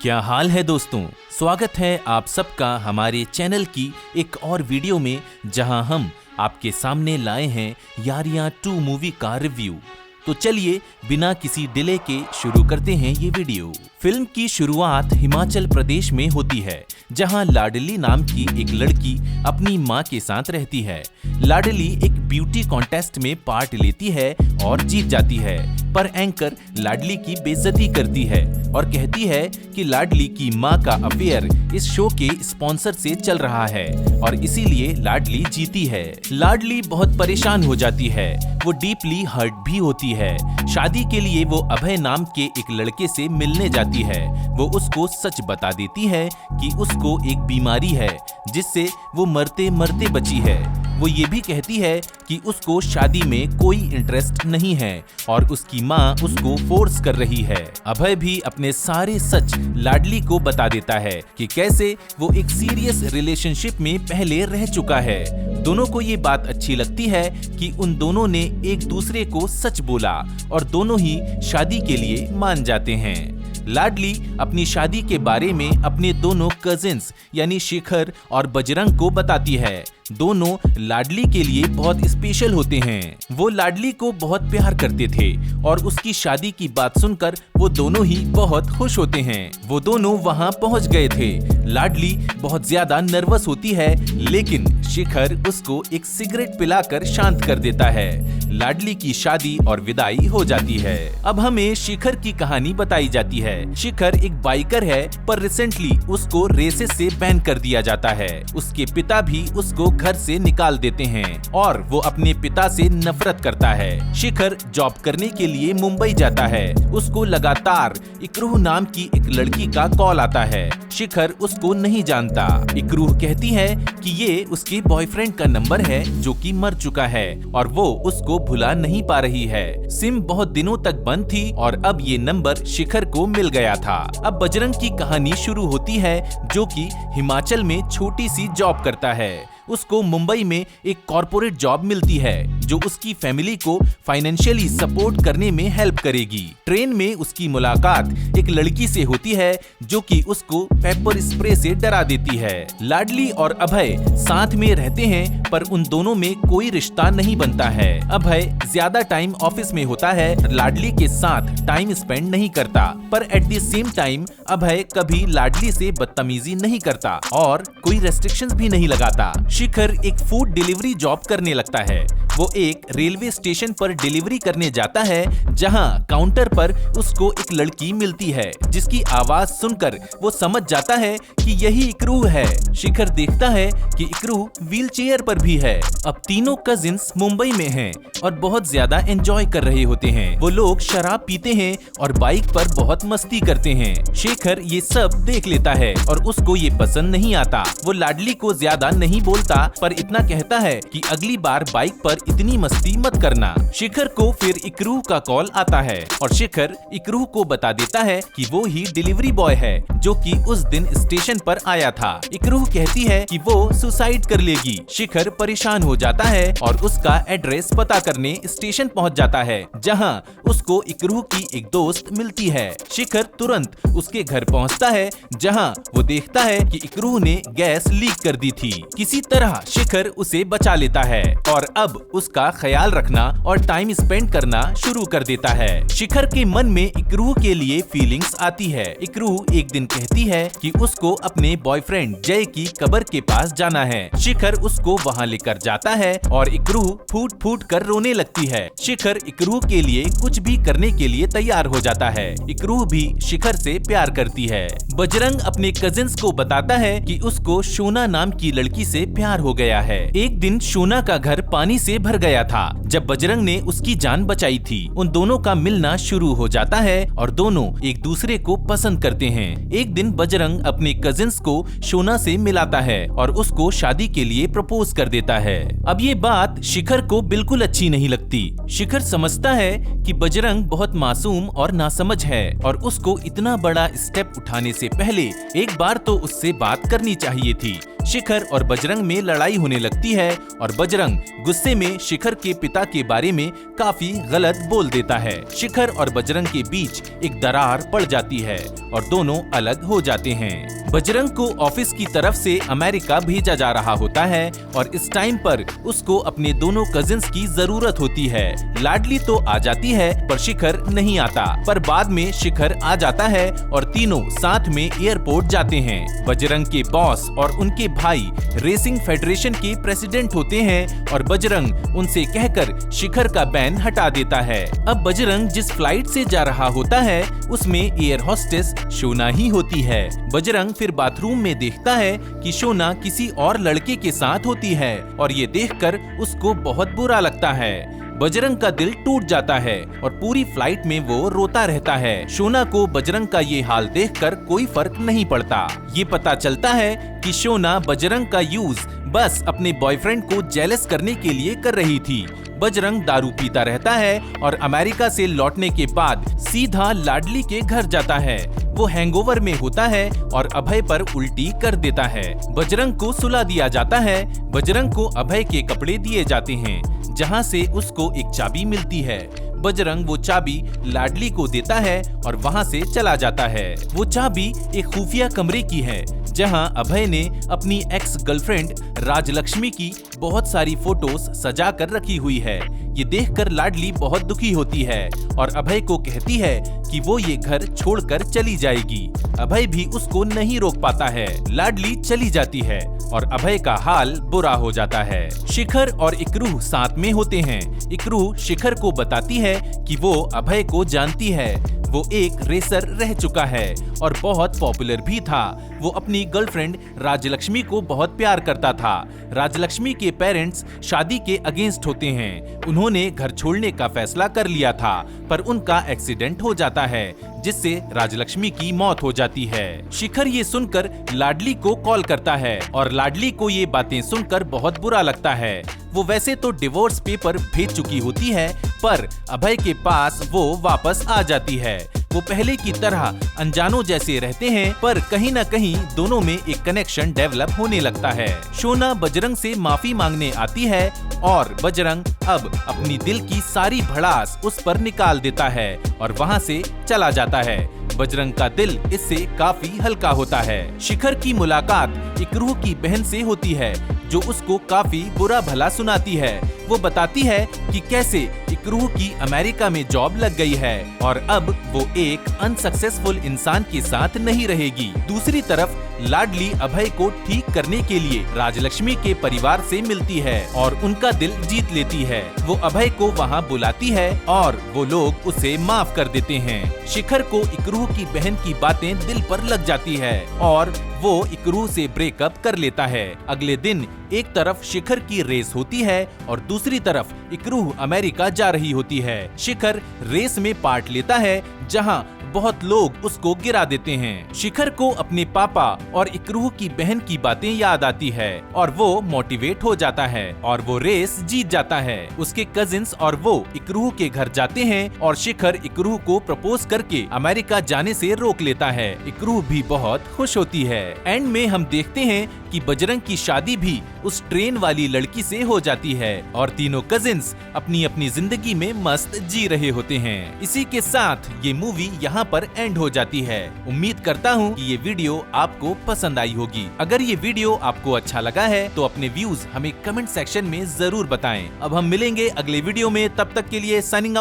क्या हाल है दोस्तों, स्वागत है आप सबका हमारे चैनल की एक और वीडियो में जहां हम आपके सामने लाए हैं यारियां 2 मूवी का रिव्यू। तो चलिए बिना किसी डिले के शुरू करते हैं ये वीडियो। फिल्म की शुरुआत हिमाचल प्रदेश में होती है, जहां लाडली नाम की एक लड़की अपनी मां के साथ रहती है। लाडली एक ब्यूटी कॉन्टेस्ट में पार्ट लेती है और जीत जाती है, पर एंकर लाडली की बेइज्जती करती है और कहती है कि लाडली की मां का अफेयर इस शो के स्पॉन्सर से चल रहा है और इसीलिए लाडली जीती है। लाडली बहुत परेशान हो जाती है, वो डीपली हर्ट भी होती है। शादी के लिए वो अभय नाम के एक लड़के से मिलने जाती है। वो उसको सच बता देती है कि उसको एक बीमारी है जिससे वो मरते मरते बची है। वो ये भी कहती है कि उसको शादी में कोई इंटरेस्ट नहीं है और उसकी माँ उसको फोर्स कर रही है। अभय भी अपने सारे सच लाडली को बता देता है कि कैसे वो एक सीरियस रिलेशनशिप में पहले रह चुका है। दोनों को ये बात अच्छी लगती है कि उन दोनों ने एक दूसरे को सच बोला और दोनों ही शादी के लिए मान जाते हैं। लाडली अपनी शादी के बारे में अपने दोनों कजिन्स यानी शिखर और बजरंग को बताती है। दोनों लाडली के लिए बहुत स्पेशल होते हैं। वो लाडली को बहुत प्यार करते थे और उसकी शादी की बात सुनकर वो दोनों ही बहुत खुश होते हैं। वो दोनों वहां पहुंच गए थे। लाडली बहुत ज्यादा नर्वस होती है, लेकिन शिखर उसको एक सिगरेट पिलाकर शांत कर देता है। लाडली की शादी और विदाई हो जाती है। अब हमें शिखर की कहानी बताई जाती है। शिखर एक बाइकर है, पर रिसेंटली उसको रेसेस से बैन कर दिया जाता है। उसके पिता भी उसको घर से निकाल देते हैं और वो अपने पिता से नफरत करता है। शिखर जॉब करने के लिए मुंबई जाता है। उसको लगातार इकरूह नाम की एक लड़की का कॉल आता है। शिखर उसको नहीं जानता। इकरूह कहती है कि ये उसके बॉयफ्रेंड का नंबर है जो कि मर चुका है और वो उसको भुला नहीं पा रही है। सिम बहुत दिनों तक बंद थी और अब ये नंबर शिखर को मिल गया था। अब बजरंग की कहानी शुरू होती है, जो कि हिमाचल में छोटी सी जॉब करता है। उसको मुंबई में एक कॉर्पोरेट जॉब मिलती है जो उसकी फैमिली को फाइनेंशियली सपोर्ट करने में हेल्प करेगी। ट्रेन में उसकी मुलाकात एक लड़की से होती है जो कि उसको पेपर स्प्रे से डरा देती है। लाडली और अभय साथ में रहते हैं, पर उन दोनों में कोई रिश्ता नहीं बनता है। अभय ज्यादा टाइम ऑफिस में होता है, लाडली के साथ टाइम स्पेंड नहीं करता, पर एट द सेम टाइम अभय कभी लाडली से बदतमीजी नहीं करता और कोई रेस्ट्रिक्शंस भी नहीं लगाता। शिखर एक फूड डिलीवरी जॉब करने लगता है। वो एक रेलवे स्टेशन पर डिलीवरी करने जाता है, जहां काउंटर पर उसको एक लड़की मिलती है जिसकी आवाज सुनकर वो समझ जाता है कि यही इकरूह है। शिखर देखता है कि इकरूह व्हील चेयर पर भी है। अब तीनों कजिन्स मुंबई में हैं और बहुत ज्यादा एंजॉय कर रहे होते हैं। वो लोग शराब पीते हैं और बाइक पर बहुत मस्ती करते हैं। शेखर ये सब देख लेता है और उसको ये पसंद नहीं आता। वो लाडली को ज्यादा नहीं बोलता, पर इतना कहता है कि अगली बार बाइक पर इतनी मस्ती मत करना। शिखर को फिर इकरूह का कॉल आता है और शिखर इकरूह को बता देता है कि वो ही डिलीवरी बॉय है जो कि उस दिन स्टेशन पर आया था। इकरूह कहती है कि वो सुसाइड कर लेगी। शिखर परेशान हो जाता है और उसका एड्रेस पता करने स्टेशन पहुंच जाता है, जहां उसको इकरूह की एक दोस्त मिलती है। शिखर तुरंत उसके घर पहुंचता है, जहां वो देखता है कि इकरूह ने गैस लीक कर दी थी। किसी तरह शिखर उसे बचा लेता है और अब उसका ख्याल रखना और टाइम स्पेंड करना शुरू कर देता है। शिखर के मन में इकरूह के लिए फीलिंग्स आती है। इकरूह एक दिन कहती है कि उसको अपने बॉयफ्रेंड जय की कब्र के पास जाना है। शिखर उसको वहां लेकर जाता है और इकरूह फूट फूट कर रोने लगती है। शिखर इकरूह के लिए कुछ भी करने के लिए तैयार हो जाता है। इकरूह भी शिखर से प्यार करती है। बजरंग अपने कजिन्स को बताता है कि उसको शोना नाम की लड़की से प्यार हो गया है। एक दिन शोना का घर पानी से भर गया था जब बजरंग ने उसकी जान बचाई थी। उन दोनों का मिलना शुरू हो जाता है और दोनों एक दूसरे को पसंद करते हैं। एक दिन बजरंग अपने कजिन्स को शोना से मिलाता है और उसको शादी के लिए प्रपोज कर देता है। अब ये बात शिखर को बिल्कुल अच्छी नहीं लगती। शिखर समझता है कि बजरंग बहुत मासूम और नासमझ है और उसको इतना बड़ा स्टेप उठाने से पहले एक बार तो उससे बात करनी चाहिए थी। शिखर और बजरंग में लड़ाई होने लगती है और बजरंग गुस्से में शिखर के पिता के बारे में काफी गलत बोल देता है। शिखर और बजरंग के बीच एक दरार पड़ जाती है और दोनों अलग हो जाते हैं। बजरंग को ऑफिस की तरफ से अमेरिका भेजा जा रहा होता है और इस टाइम पर उसको अपने दोनों कजिन्स की जरूरत होती है। लाडली तो आ जाती है पर शिखर नहीं आता, पर बाद में शिखर आ जाता है और तीनों साथ में एयरपोर्ट जाते हैं। बजरंग के बॉस और उनके भाई रेसिंग फेडरेशन के प्रेसिडेंट होते हैं और बजरंग उनसे कहकर शिखर का बैन हटा देता है। अब बजरंग जिस फ्लाइट से जा रहा होता है उसमें एयर होस्टेस शोना ही होती है। बजरंग फिर बाथरूम में देखता है कि शोना किसी और लड़के के साथ होती है और ये देखकर उसको बहुत बुरा लगता है। बजरंग का दिल टूट जाता है और पूरी फ्लाइट में वो रोता रहता है। शोना को बजरंग का ये हाल देखकर कोई फर्क नहीं पड़ता। ये पता चलता है कि शोना बजरंग का यूज बस अपने बॉयफ्रेंड को जेलस करने के लिए कर रही थी। बजरंग दारू पीता रहता है और अमेरिका से लौटने के बाद सीधा लाडली के घर जाता है। वो हैंगओवर में होता है और अभय पर उल्टी कर देता है। बजरंग को सुला दिया जाता है। बजरंग को अभय के कपड़े दिए जाते हैं जहां से उसको एक चाबी मिलती है। बजरंग वो चाबी लाडली को देता है और वहां से चला जाता है। वो चाबी एक खुफिया कमरे की है जहां अभय ने अपनी एक्स गर्लफ्रेंड राजलक्ष्मी की बहुत सारी फोटोज सजा कर रखी हुई है। ये देखकर लाडली बहुत दुखी होती है और अभय को कहती है कि वो ये घर छोड़कर चली जाएगी। अभय भी उसको नहीं रोक पाता है। लाडली चली जाती है और अभय का हाल बुरा हो जाता है। शिखर और इकरूह साथ में होते हैं। इकरूह शिखर को बताती है कि वो अभय को जानती है। वो एक रेसर रह चुका है और बहुत पॉपुलर भी था। वो अपनी गर्लफ्रेंड राजलक्ष्मी को बहुत प्यार करता था। राजलक्ष्मी के पेरेंट्स शादी के अगेंस्ट होते हैं। उन्होंने घर छोड़ने का फैसला कर लिया था पर उनका एक्सीडेंट हो जाता है जिससे राजलक्ष्मी की मौत हो जाती है। शिखर ये सुनकर लाडली को कॉल करता है और लाडली को ये बातें सुनकर बहुत बुरा लगता है। वो वैसे तो डिवोर्स पेपर भेज चुकी होती है पर अभय के पास वो वापस आ जाती है। वो पहले की तरह अनजानों जैसे रहते हैं पर कहीं न कहीं दोनों में एक कनेक्शन डेवलप होने लगता है। शोना बजरंग से माफी मांगने आती है और बजरंग अब अपनी दिल की सारी भड़ास उस पर निकाल देता है और वहां से चला जाता है। बजरंग का दिल इससे काफी हल्का होता है। शिखर की मुलाकात इकरूह की बहन से होती है जो उसको काफी बुरा भला सुनाती है। वो बताती है कि कैसे इकरूह की अमेरिका में जॉब लग गई है और अब वो एक अनसक्सेसफुल इंसान के साथ नहीं रहेगी। दूसरी तरफ लाडली अभय को ठीक करने के लिए राजलक्ष्मी के परिवार से मिलती है और उनका दिल जीत लेती है। वो अभय को वहां बुलाती है और वो लोग उसे माफ कर देते हैं। शिखर को इकरूह की बहन की बातें दिल पर लग जाती है और वो इकरूह से ब्रेकअप कर लेता है। अगले दिन एक तरफ शिखर की रेस होती है और दूसरी तरफ इकरूह अमेरिका जा रही होती है। शिखर रेस में पार्ट लेता है जहां बहुत लोग उसको गिरा देते हैं। शिखर को अपने पापा और इकरूह की बहन की बातें याद आती है और वो मोटिवेट हो जाता है और वो रेस जीत जाता है। उसके कजिन्स और वो इकरूह के घर जाते हैं और शिखर इकरूह को प्रपोज करके अमेरिका जाने से रोक लेता है। इकरूह भी बहुत खुश होती है। एंड में हम देखते हैं कि बजरंग की शादी भी उस ट्रेन वाली लड़की से हो जाती है और तीनों कजिन्स अपनी अपनी जिंदगी में मस्त जी रहे होते हैं। इसी के साथ ये मूवी यहाँ पर एंड हो जाती है। उम्मीद करता हूँ कि ये वीडियो आपको पसंद आई होगी। अगर ये वीडियो आपको अच्छा लगा है तो अपने व्यूज हमें कमेंट सेक्शन में जरूर बताएं। अब हम मिलेंगे अगले वीडियो में, तब तक के लिए साइनिंग आउट।